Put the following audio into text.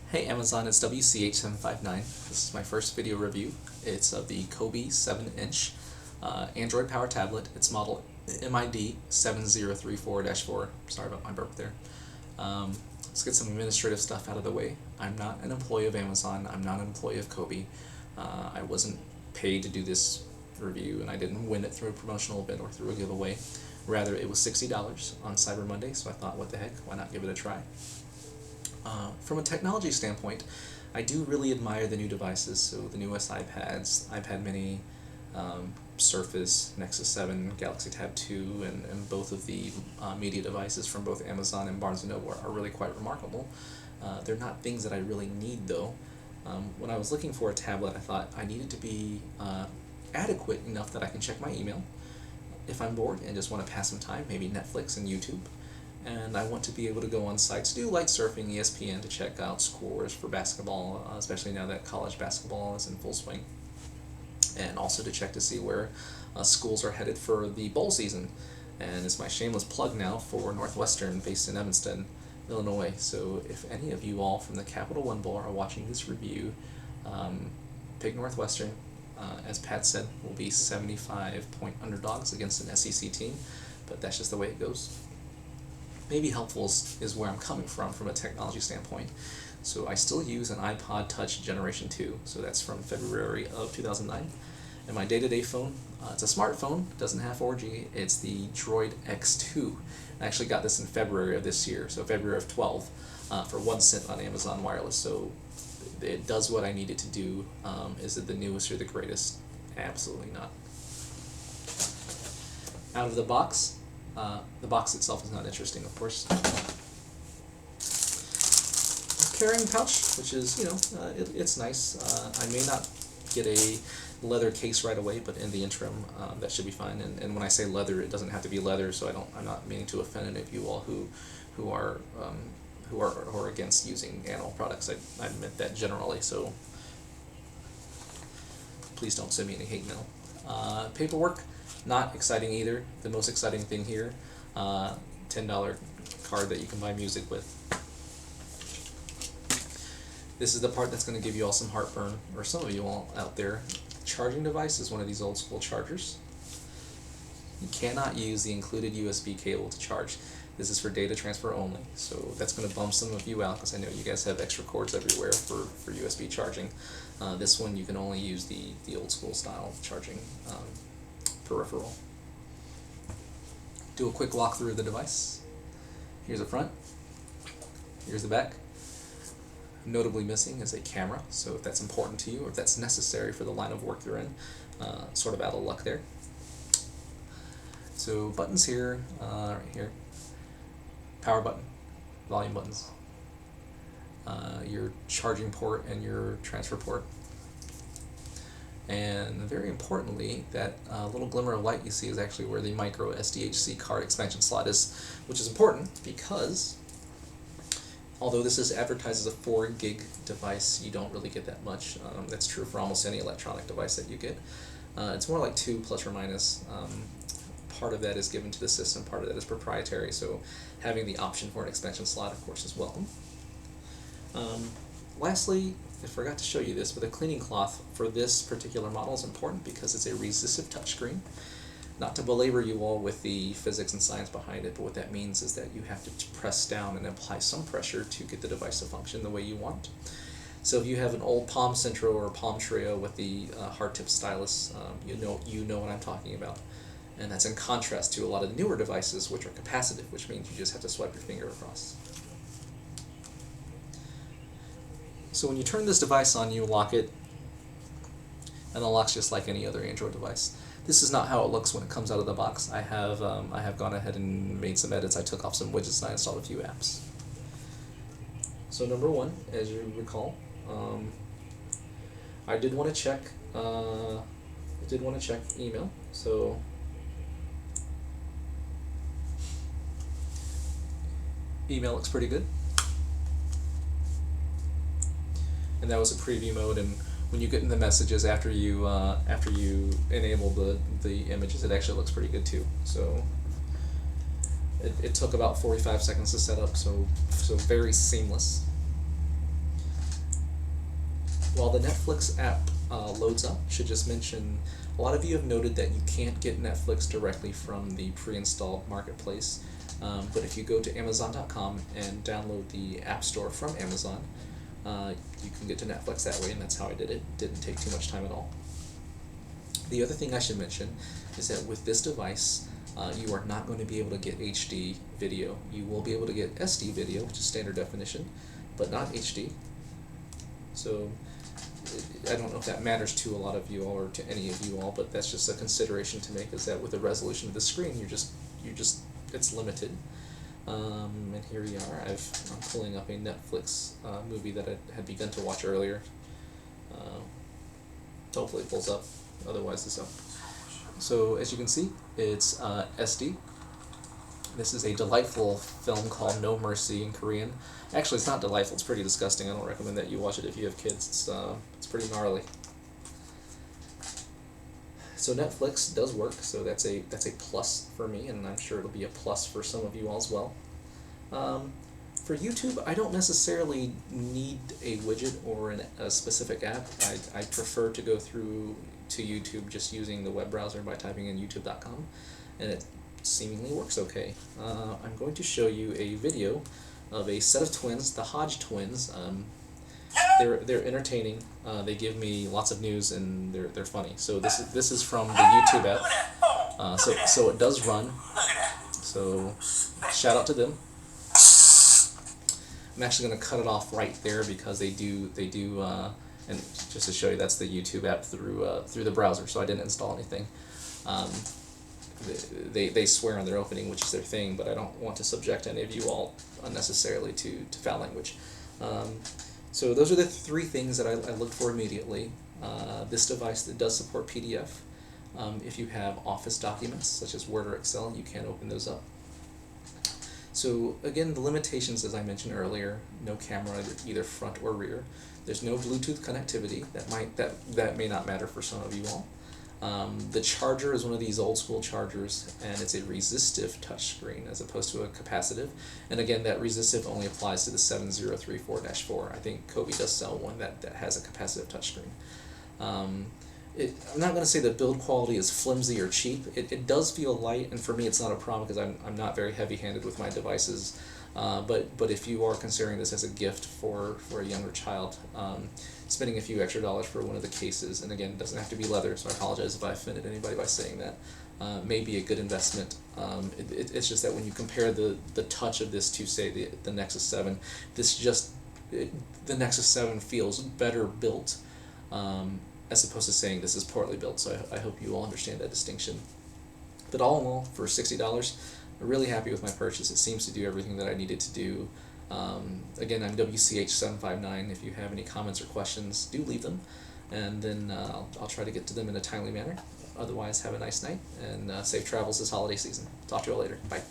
Hey Amazon, it's WCH759. This is my first video review. It's of the Coby 7-inch Android Power Tablet. It's model MID7034-4. Sorry about my burp there. Let's get some administrative stuff out of the way. I'm not an employee of Amazon. I'm not an employee of Coby. I wasn't paid to do this review, and I didn't win it through a promotional event or through a giveaway. Rather, it was $60 on Cyber Monday, so I thought, what the heck, why not give it a try? From a technology standpoint, I do really admire the new devices, so the newest iPads, iPad mini, Surface, Nexus 7, Galaxy Tab 2, and both of the media devices from both Amazon and Barnes & Noble are really quite remarkable. They're not things that I really need though. When I was looking for a tablet, I thought I needed to be adequate enough that I can check my email if I'm bored and just want to pass some time, maybe Netflix and YouTube. And I want to be able to go on sites, do light surfing, ESPN, to check out scores for basketball, especially now that college basketball is in full swing. And also to check to see where schools are headed for the bowl season. And it's my shameless plug now for Northwestern, based in Evanston, Illinois. So if any of you all from the Capital One Bowl are watching this review, pick Northwestern. As Pat said, will be 75-point underdogs against an SEC team, but that's just the way it goes. Maybe helpful is where I'm coming from a technology standpoint. So I still use an iPod Touch Generation 2, so that's from February of 2009. And my day-to-day phone, it's a smartphone, doesn't have 4G, it's the Droid X2. I actually got this in February of this year, so February of 12, for 1 cent on Amazon Wireless, so it does what I need it to do. Is it the newest or the greatest? Absolutely not. Out of the box itself is not interesting, of course. Carrying pouch, which is, it's nice. I may not get a leather case right away, but in the interim, that should be fine. And when I say leather, it doesn't have to be leather, so I'm not meaning to offend any of you all who are against using animal products. I meant that generally, so please don't send me any hate mail. Paperwork, not exciting either. The most exciting thing here, $10 card that you can buy music with. This is the part that's going to give you all some heartburn, or some of you all out there. Charging device is one of these old school chargers. You cannot use the included USB cable to charge. This is for data transfer only, so that's going to bum some of you out because I know you guys have extra cords everywhere for USB charging. This one you can only use the old school style charging peripheral. Do a quick walkthrough of the device. Here's the front, here's the back. Notably missing is a camera, so if that's important to you or if that's necessary for the line of work you're in, sort of out of luck there. So buttons here, right here. Power button, volume buttons, your charging port and your transfer port. And very importantly, that little glimmer of light you see is actually where the micro SDHC card expansion slot is, which is important because although this is advertised as a 4 gig device, you don't really get that much. That's true for almost any electronic device that you get. It's more like 2 plus or minus. Part of that is given to the system, part of that is proprietary, so having the option for an expansion slot, of course, is welcome. Lastly, I forgot to show you this, but the cleaning cloth for this particular model is important because it's a resistive touchscreen. Not to belabor you all with the physics and science behind it, but what that means is that you have to press down and apply some pressure to get the device to function the way you want. So if you have an old Palm Centro or Palm Trio with the hard tip stylus, you know what I'm talking about. And that's in contrast to a lot of the newer devices, which are capacitive, which means you just have to swipe your finger across. So when you turn this device on, you lock it, and it locks just like any other Android device. This is not how it looks when it comes out of the box. I have gone ahead and made some edits. I took off some widgets and I installed a few apps. So number one, as you recall, I did want to check email. So email looks pretty good. And that was a preview mode, and when you get in the messages after you enable the images, it actually looks pretty good too. So it took about 45 seconds to set up, so very seamless. while the Netflix app loads up, I should just mention, a lot of you have noted that you can't get Netflix directly from the pre-installed marketplace, but if you go to Amazon.com and download the App Store from Amazon, you can get to Netflix that way, and that's how I did it. Didn't take too much time at all. The other thing I should mention is that with this device, you are not going to be able to get HD video. You will be able to get SD video, which is standard definition, but not HD. So I don't know if that matters to a lot of you all or to any of you all, but that's just a consideration to make, is that with the resolution of the screen, it's limited. And here we are. I'm pulling up a Netflix movie that I had begun to watch earlier. Hopefully it pulls up, otherwise it's up. So as you can see, it's SD. This is a delightful film called No Mercy in Korean. Actually, it's not delightful, it's pretty disgusting. I don't recommend that you watch it if you have kids. It's pretty gnarly. So Netflix does work, so that's a plus for me, and I'm sure it'll be a plus for some of you all as well. For YouTube, I don't necessarily need a widget or a specific app. I prefer to go through to YouTube just using the web browser by typing in youtube.com, and it seemingly works okay. I'm going to show you a video of a set of twins, the Hodge twins. They're entertaining. They give me lots of news, and they're funny. So this is from the YouTube app. So it does run. So shout out to them. I'm actually going to cut it off right there because they do and just to show you, that's the YouTube app through the browser. So I didn't install anything. They swear on their opening, which is their thing, but I don't want to subject any of you all unnecessarily to foul language. So those are the three things that I looked for immediately. This device that does support PDF. If you have Office documents, such as Word or Excel, you can open those up. So again, the limitations, as I mentioned earlier, no camera, either front or rear. There's no Bluetooth connectivity. That may not matter for some of you all. The charger is one of these old school chargers, and it's a resistive touchscreen as opposed to a capacitive. And again, that resistive only applies to the 7034-4. I think Coby does sell one that has a capacitive touchscreen. I'm not going to say the build quality is flimsy or cheap. It does feel light, and for me it's not a problem because I'm not very heavy-handed with my devices. But if you are considering this as a gift for a younger child, spending a few extra dollars for one of the cases, and again, it doesn't have to be leather, so I apologize if I offended anybody by saying that, may be a good investment. It's just that when you compare the touch of this to, say, the Nexus 7, the Nexus 7 feels better built, as opposed to saying this is poorly built, so I hope you all understand that distinction. But all in all, for $60, I'm really happy with my purchase. It seems to do everything that I needed to do. Again, I'm WCH759. If you have any comments or questions, do leave them, and then I'll try to get to them in a timely manner. Otherwise, have a nice night, and safe travels this holiday season. Talk to you all later. Bye.